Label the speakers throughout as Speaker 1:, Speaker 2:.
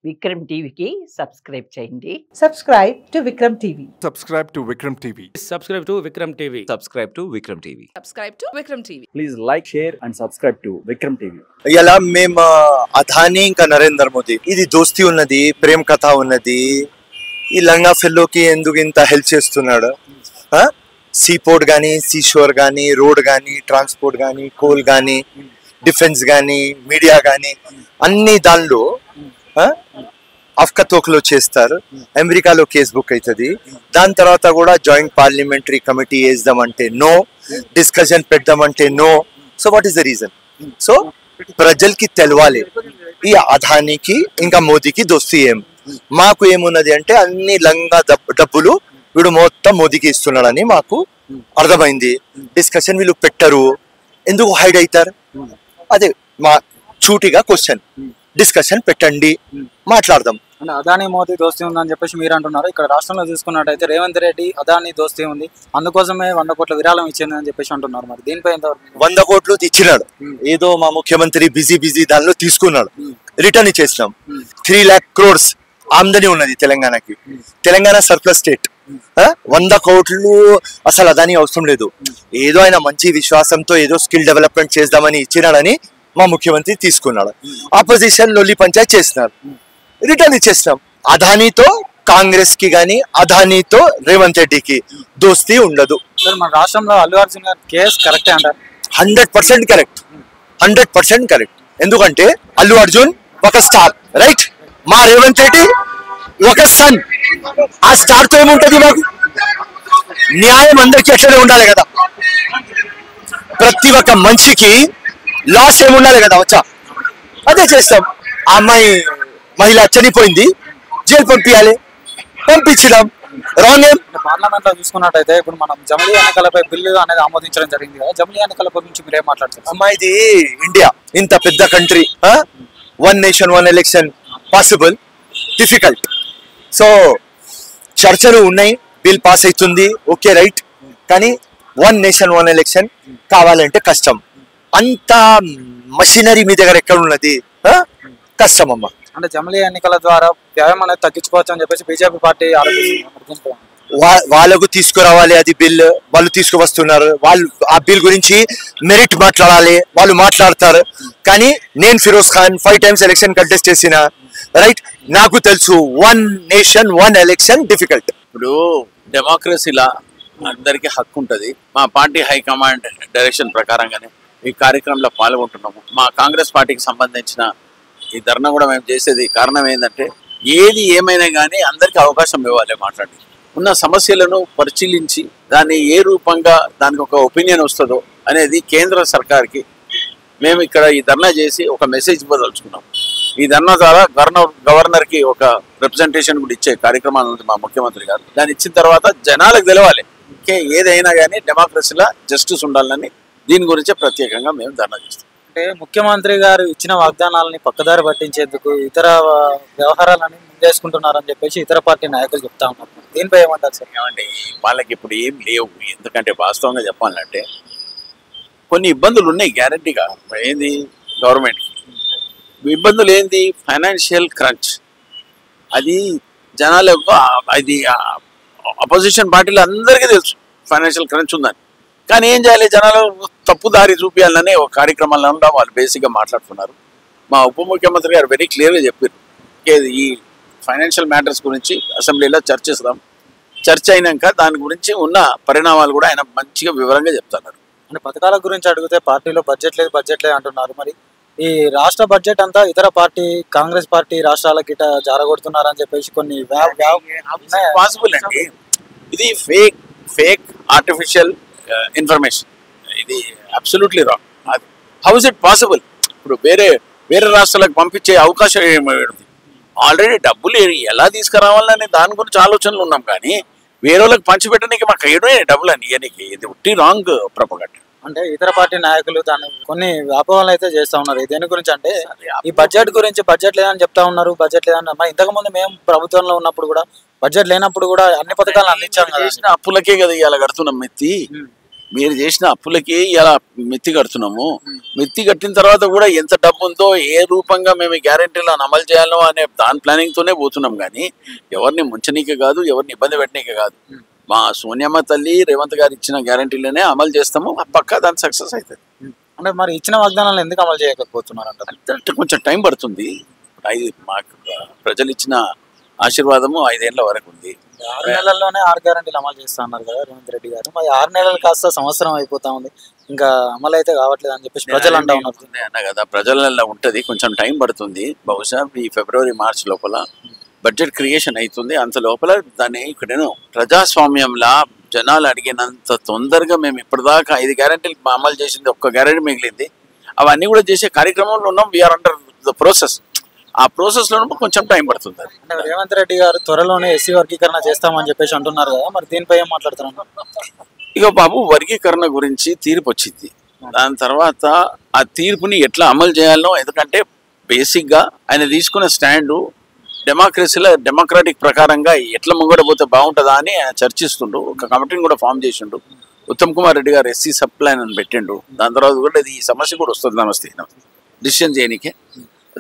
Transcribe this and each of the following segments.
Speaker 1: విక్రమ్ టీవీకి సబ్స్క్రైబ్ చేయండి.
Speaker 2: Subscribe to Vikram TV.
Speaker 3: Subscribe to Vikram TV.
Speaker 4: Subscribe to Vikram TV.
Speaker 5: Subscribe to Vikram TV.
Speaker 6: Subscribe to Vikram TV.
Speaker 7: Please like, share and subscribe to Vikram TV.
Speaker 8: ఇలా మేము అదానీ ఇంకా నరేంద్ర మోదీ ఇది దోస్తి ఉన్నది, ప్రేమ కథ ఉన్నది. ఈ లంగా ఫెల్లోకి ఎందుకు ఇంత హెల్ప్ చేస్తున్నాడు? సీపోర్ట్ కానీ, సీషోర్ కానీ, రోడ్ కానీ, ట్రాన్స్పోర్ట్ కానీ, కోల్ కానీ, డిఫెన్స్ కానీ, మీడియా కానీ అన్ని దానిలో అఫ్కతోక్లో చేస్తారు. అమెరికాలో కేసు బుక్ అవుతుంది. దాని తర్వాత కూడా జాయింట్ పార్లమెంటరీ కమిటీ వేద్దామంటే నో, డిస్కషన్ పెడదామంటే నో. So what is the reason? So ప్రజలకి తెలవాలి ఈ అదానికి ఇంకా మోదీకి దోస్తీ ఏం. మాకు ఏమున్నది అంటే అన్ని లంగా డబ్బులు వీడు మొత్తం మోదీకి ఇస్తున్నాడని మాకు అర్థమైంది. డిస్కషన్ వీళ్ళు పెట్టరు, ఎందుకు హైడ్ అవుతారు? అదే మా చూటిగా క్వశ్చన్, డిస్కషన్ పెట్టండి, మాట్లాడదాం.
Speaker 7: అంటే అదానీ మోదీ దోస్తీ ఉందని చెప్పేసి మీరు అంటున్నారు. ఇక్కడ రాష్ట్రంలో చూసుకున్నట్టయితే రేవంత్ రెడ్డి అదానీ దోస్తీ ఉంది, అందుకోసమే 100 కోట్ల విరాళం ఇచ్చింది అని చెప్పేసి అంటున్నారు. మరి దీనిపై
Speaker 8: 100 కోట్లు ఇచ్చినాడు, ఏదో మా ముఖ్యమంత్రి బిజీ దానిలో తీసుకున్నాడు, రిటర్న్ ఇచ్చేసినాం. 3 lakh crores ఆమ్దని ఉన్నది తెలంగాణకి. Telangana surplus state. 100 కోట్లు అసలు అదానీ అవసరం లేదు. ఏదో ఆయన మంచి విశ్వాసంతో ఏదో స్కిల్ డెవలప్మెంట్ చేద్దామని ఇచ్చినాడని మా ముఖ్యమంత్రి తీసుకున్నాడు. ఆపోజిషన్ లొల్లి పంచాయత్ చేస్తున్నారు, రిటర్న్ ఇచ్చేస్తాం. అదానీతో కాంగ్రెస్ కి గానీ, అదానీతో రేవంత్ రెడ్డికి దోస్తీ ఉండదు.
Speaker 7: సార్ మన రాష్ట్రంలో అల్లు అర్జున్ గారి కేసు కరెక్టే అంటారు?
Speaker 8: 100% కరెక్ట్, 100% కరెక్ట్. ఎందుకంటే అల్లు అర్జున్ ఒక స్టార్, రైట్? మా రేవంత్ రెడ్డి ఒక సన్. ఆ స్టార్ తో ఏముంటది? మాకు న్యాయం అందరికీ ఎట్లనే ఉండాలి కదా. ప్రతి ఒక్క మనిషికి లాస్ ఏముండాలి కదా. వచ్చా అదే చేస్తాం. ఆ అమ్మాయి మహిళ చనిపోయింది, జైలు పంపించాలి, పంపించడం రాంగ్ ఏం?
Speaker 7: పార్లమెంట్ లో చూసుకున్నట్టయితే ఇప్పుడు మనం జమిలీ ఎన్నికలపై బిల్లు అనేది ఆమోదించడం జరిగింది కదా. జమిలీ ఎన్నికల గురించి మీరు ఏం మాట్లాడుతున్నారు?
Speaker 8: అమ్మాయిది ఇండియా ఇంత పెద్ద country, 1 nation 1 election possible, difficult. So చర్చలు ఉన్నాయి, బిల్ పాస్ అవుతుంది, ఓకే రైట్. కానీ 1 nation 1 election కావాలంటే కష్టం. అంత మషినరీ మీ దగ్గర ఎక్కడ ఉన్నది? కష్టం అమ్మా.
Speaker 7: అంటే జమిలీ ఎన్నికల ద్వారా వ్యయం అనేది తగ్గించుకోవచ్చు అని చెప్పేసి బీజేపీ పార్టీ ఆలోచిస్తుంది.
Speaker 8: వాళ్ళకు తీసుకురావాలి అది బిల్, వాళ్ళు తీసుకువస్తున్నారు. వాళ్ళు ఆ బిల్ గురించి మెరిట్ మాట్లాడాలి, వాళ్ళు మాట్లాడతారు. కానీ నేను Firoz Khan 5 times election contest చేసిన, రైట్? నాకు తెలుసు 1 nation 1 election డిఫికల్ట్.
Speaker 4: ఇప్పుడు డెమోక్రసీలా అందరికీ హక్కు ఉంటుంది. మా పార్టీ హైకమాండ్ డైరెక్షన్ ప్రకారంగానే ఈ కార్యక్రమంలో పాల్గొంటున్నాము. మా కాంగ్రెస్ పార్టీకి సంబంధించిన ఈ ధర్నా కూడా మేము చేసేది కారణం ఏంటంటే ఏది ఏమైనా కానీ అందరికీ అవకాశం ఇవ్వాలి, మాట్లాడి ఉన్న సమస్యలను పరిశీలించి దాన్ని ఏ రూపంగా దానికి ఒక ఒపీనియన్ వస్తుందో అనేది కేంద్ర సర్కార్కి మేము ఇక్కడ ఈ ధర్నా చేసి ఒక మెసేజ్ ఇవ్వదలుచుకున్నాం. ఈ ధర్నా ద్వారా గవర్నర్కి ఒక రిప్రజెంటేషన్ కూడా ఇచ్చే కార్యక్రమాలు ఉంది మా ముఖ్యమంత్రి గారు. దాన్ని ఇచ్చిన తర్వాత జనాలకు తెలవాలి ఏదైనా కానీ డెమోక్రసీలో జస్టిస్ ఉండాలని దీని గురించే ప్రత్యేకంగా మేము ధర్నా చేస్తాం.
Speaker 7: అంటే ముఖ్యమంత్రి గారు ఇచ్చిన వాగ్దానాలని పక్కదారి పట్టించేందుకు ఇతర వ్యవహారాలని ముందేసుకుంటున్నారని చెప్పేసి ఇతర పార్టీ నాయకులు చెప్తా ఉన్నారు. దీనిపై ఏమంటారు సార్?
Speaker 4: ఏమంటే వాళ్ళకి ఇప్పుడు ఏం లేవు. ఎందుకంటే వాస్తవంగా చెప్పాలంటే కొన్ని ఇబ్బందులు ఉన్నాయి గ్యారంటీగా. ఏంది గవర్నమెంట్కి ఇబ్బందులు? ఏంది? Financial crunch. అది జనాలకు, అది అపోజిషన్ పార్టీలు అందరికీ తెలుసు ఫైనాన్షియల్ క్రంచ్ ఉందని. కానీ ఏం చేయాలి? జనాలు తప్పుదారి చూపించాలనే ఒక కార్యక్రమాల్లో ఉండా వాళ్ళు బేసిక్గా మాట్లాడుతున్నారు. మా ఉప ముఖ్యమంత్రి గారు వెరీ క్లియర్గా చెప్పారు, ఈ ఫైనాన్షియల్ మ్యాటర్స్ గురించి అసెంబ్లీలో చర్చిస్తాం. చర్చ అయినాక దాని గురించి ఉన్న పరిణామాలు కూడా ఆయన మంచిగా వివరంగా చెప్తున్నారు.
Speaker 7: అంటే పథకాల గురించి అడిగితే పార్టీలో బడ్జెట్ లేదు అంటున్నారు. మరి ఈ రాష్ట్ర బడ్జెట్ అంతా ఇతర పార్టీ, కాంగ్రెస్ పార్టీ రాష్ట్రాలకి ఇట జారగొడుతున్నారని చెప్పేసి కొన్ని
Speaker 4: పాసిబుల్ అండి. ఇది ఫేక్ ఆర్టిఫిషియల్ ఇన్ఫర్మేషన్. ఇది అబ్సల్యూట్లీ రాంగ్. అది హౌ ఇస్ ఇట్ పాసిబుల్? ఇప్పుడు వేరే రాష్ట్రాలకు పంపించే అవకాశం ఏమి? ఆల్రెడీ డబ్బులు ఎలా తీసుకురావాలని దాని గురించి ఆలోచనలు ఉన్నాం. కానీ వేరే వాళ్ళకి పంచిపెట్టడానికి మాకు ఏడే డబ్బులు అని ఇవన్నీ ఇది ఉట్టి రాంగ్ ప్రొపగండా.
Speaker 7: అంటే ఇతర పార్టీ నాయకులు దాన్ని కొన్ని వ్యాపారాలు అయితే చేస్తా ఉన్నారు. దేని గురించి అంటే ఈ బడ్జెట్ గురించి, బడ్జెట్ లేదని చెప్తా ఉన్నారు, బడ్జెట్ లేదని. ఇంతకు ముందు మేము ప్రభుత్వంలో ఉన్నప్పుడు కూడా బడ్జెట్ లేనప్పుడు కూడా అన్ని పథకాలు అందించాం.
Speaker 4: చేసిన అప్పులకే కదా ఇలా కడుతున్నాం మెత్తి. మీరు చేసిన అప్పులకి ఇలా మెత్తి కడుతున్నాము. మిత్తి కట్టిన తర్వాత కూడా ఎంత డబ్బు ఉందో ఏ రూపంగా మేము గ్యారెంటీలను అమలు చేయాలో అనే దాని ప్లానింగ్తోనే పోతున్నాం. కానీ ఎవరిని ముంచనీకే కాదు, ఎవరిని ఇబ్బంది పెట్టనీకే కాదు. మా సోనియమ్మ తల్లి రేవంత్ గారు ఇచ్చిన గ్యారెంటీలనే అమలు చేస్తాము, పక్కా దాని సక్సెస్ అవుతుంది.
Speaker 7: అంటే మరి ఇచ్చిన వాగ్దానాలు ఎందుకు అమలు చేయకపోతున్నారు అంటారు?
Speaker 4: అంటే కొంచెం టైం పడుతుంది. మాకు ప్రజలు ఇచ్చిన ఆశీర్వాదము 5 ఏళ్ల వరకు ఉంది.
Speaker 7: 6 నెలల్లోనే 6 గ్యారెంటీలు అమలు చేస్తా అన్నారు కదా రేవంత్ రెడ్డి గారు. మరి 6 నెలలు కాస్త సంవత్సరం అయిపోతా ఉంది, ఇంకా అమలు అయితే కావట్లేదు అని చెప్పేసి ప్రజలు అంటా ఉన్నారు
Speaker 4: అన్న కదా. ప్రజలలో ఉంటది, కొంచెం టైం పడుతుంది. బహుశా ఈ ఫిబ్రవరి మార్చ్ లోపల బడ్జెట్ క్రియేషన్ అవుతుంది. అంత లోపల దాన్ని ఇక్కడేను ప్రజాస్వామ్యంలా జనాలు అడిగినంత తొందరగా మేము ఇప్పటిదాకా 5 గ్యారెంటీలు అమలు చేసింది, ఒక్క గ్యారెంటీ మిగిలింది. అవన్నీ కూడా చేసే కార్యక్రమంలో ఉన్నాం. We are under the process. ఆ ప్రాసెస్ లో కొంచెం టైం పడుతుంది.
Speaker 7: అంటే రేవంత్ రెడ్డి గారు త్వరలోనే ఎస్సీ వర్గీకరణ చేస్తామని చెప్పేసి అంటున్నారు కదా, మరి దీనిపై ఏం మాట్లాడుతున్నారు?
Speaker 4: ఇక బాబు, వర్గీకరణ గురించి తీర్పు వచ్చింది. దాని తర్వాత ఆ తీర్పుని ఎట్లా అమలు చేయాలో, ఎందుకంటే బేసిక్ గా ఆయన తీసుకున్న స్టాండు డెమోక్రసీలో డెమోక్రాటిక్ ప్రకారంగా ఎట్లా ముంగడపోతే బాగుంటుందా అని ఆయన చర్చిస్తుండు. ఒక కమిటీని కూడా ఫామ్ చేసిండు. ఉత్తమ్ కుమార్ రెడ్డి గారు ఎస్సీ సబ్ ప్లాన్ అని పెట్టిండు. దాని తర్వాత కూడా ఈ సమస్య కూడా వస్తుంది. నమస్తే డిసిషన్ చేయనికే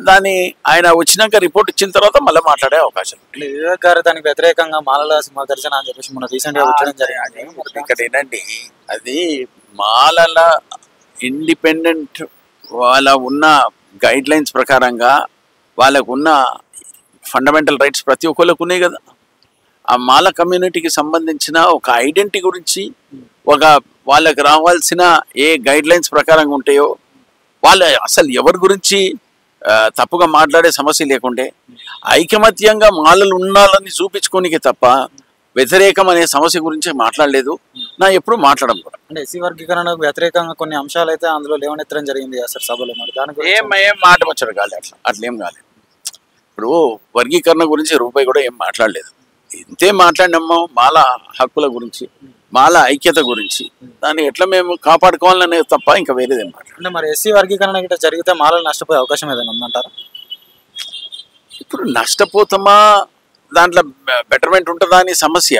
Speaker 4: దాన్ని ఆయన వచ్చినాక రిపోర్ట్ ఇచ్చిన తర్వాత మళ్ళీ మాట్లాడే అవకాశం.
Speaker 7: వివేక్ గారు దానికి వ్యతిరేకంగా మాలల సింహగర్జన అని చెప్పేసి మన రీసెంట్ గా వచ్చడం జరిగింది.
Speaker 4: ఇక్కడ ఏంటండి, అది మాలల ఇండిపెండెంట్ వాళ్ళ ఉన్న గైడ్ లైన్స్ ప్రకారంగా వాళ్ళకు ఉన్న ఫండమెంటల్ రైట్స్ ప్రతి ఒక్కరికి ఉన్నాయి కదా. ఆ మాల కమ్యూనిటీకి సంబంధించిన ఒక ఐడెంటిటీ గురించి, ఒక వాళ్ళకి రావాల్సిన ఏ గైడ్ లైన్స్ ప్రకారంగా ఉంటాయో, వాళ్ళు అసలు ఎవరి గురించి తప్పుగా మాట్లాడే సమస్య లేకుంటే ఐకమత్యంగా మాలలు ఉండాలని చూపించుకోనికే తప్ప వ్యతిరేకం అనే సమస్య గురించి మాట్లాడలేదు. నా ఎప్పుడు మాట్లాడడం కూడా.
Speaker 7: అంటే ఎస్సీ వర్గీకరణకు వ్యతిరేకంగా కొన్ని అంశాలు అయితే అందులో లేవనెత్తడం జరిగింది అసలు సభలో. మరి దానికి
Speaker 4: ఏం మాట వచ్చాడు కాలేదు, అట్లేం కాలేదు. ఇప్పుడు వర్గీకరణ గురించి రూపాయి కూడా ఏం మాట్లాడలేదు. ఇంతే మాట్లాడినామో మాల హక్కుల గురించి, మాల ఐక్యత గురించి, దాన్ని ఎట్లా మేము కాపాడుకోవాలనే తప్ప ఇంకా వేరేదేం మాట్లాడు.
Speaker 7: అంటే మరి ఎస్సీ వర్గీకరణ గిట్ట జరిగితే మాలలు నష్టపోయే అవకాశం ఏదైనా ఉందంటారా?
Speaker 4: ఇప్పుడు నష్టపోతామా, దాంట్లో బెటర్మెంట్ ఉంటుందా అని సమస్య.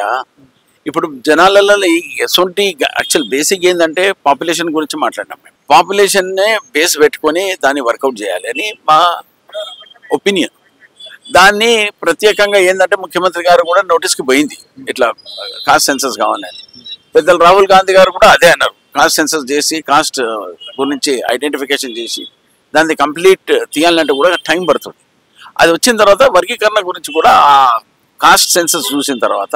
Speaker 4: ఇప్పుడు జనాలలో ఎసొంటి యాక్చువల్ బేసిక్ ఏంటంటే పాపులేషన్ గురించి మాట్లాడినాం. మేము పాపులేషన్నే బేస్ పెట్టుకొని దాన్ని వర్కౌట్ చేయాలి అని మా ఒపీనియన్. దాన్ని ప్రత్యేకంగా ఏంటంటే ముఖ్యమంత్రి గారు కూడా నోటీస్కి పోయింది, ఇట్లా కాస్ట్ సెన్సస్ కావాలని. పెద్దలు రాహుల్ గాంధీ గారు కూడా అదే అన్నారు, కాస్ట్ సెన్సస్ చేసి కాస్ట్ గురించి ఐడెంటిఫికేషన్ చేసి దాన్ని కంప్లీట్ తీయాలంటే కూడా టైం పడుతుంది. అది వచ్చిన తర్వాత వర్గీకరణ గురించి కూడా ఆ కాస్ట్ సెన్సస్ చూసిన తర్వాత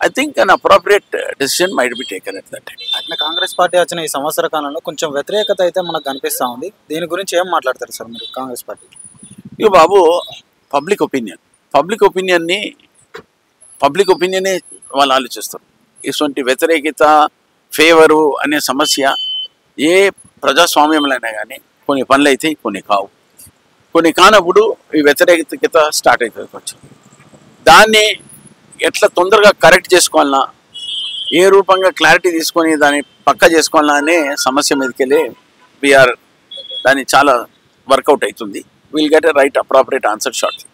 Speaker 4: I think an appropriate decision might be taken at that time.
Speaker 7: అట్లా కాంగ్రెస్ పార్టీ వచ్చిన ఈ సంవత్సర కాలంలో కొంచెం వ్యతిరేకత అయితే మనకు కనిపిస్తూ ఉంది. దీని గురించి ఏం మాట్లాడతారు సార్ మీరు కాంగ్రెస్ పార్టీ?
Speaker 4: ఇక బాబు, పబ్లిక్ ఒపీనియనే వాళ్ళు ఆలోచిస్తారు. ఇటువంటి వ్యతిరేకత ఫేవరు అనే సమస్య ఏ ప్రజాస్వామ్యంలో అయినా కానీ కొన్ని పనులు అయితే కొన్ని కావు, కొన్ని కానప్పుడు ఈ వ్యతిరేకత స్టార్ట్ అవుతుంది. కొంచెం దాన్ని ఎట్లా తొందరగా కరెక్ట్ చేసుకోవాలన్నా, ఏ రూపంగా క్లారిటీ తీసుకొని దాన్ని పక్కా చేసుకోవాలన్నా అనే సమస్య మీదకెళ్ళి దాన్ని చాలా వర్కౌట్ అవుతుంది. Will get a right appropriate answer shortly.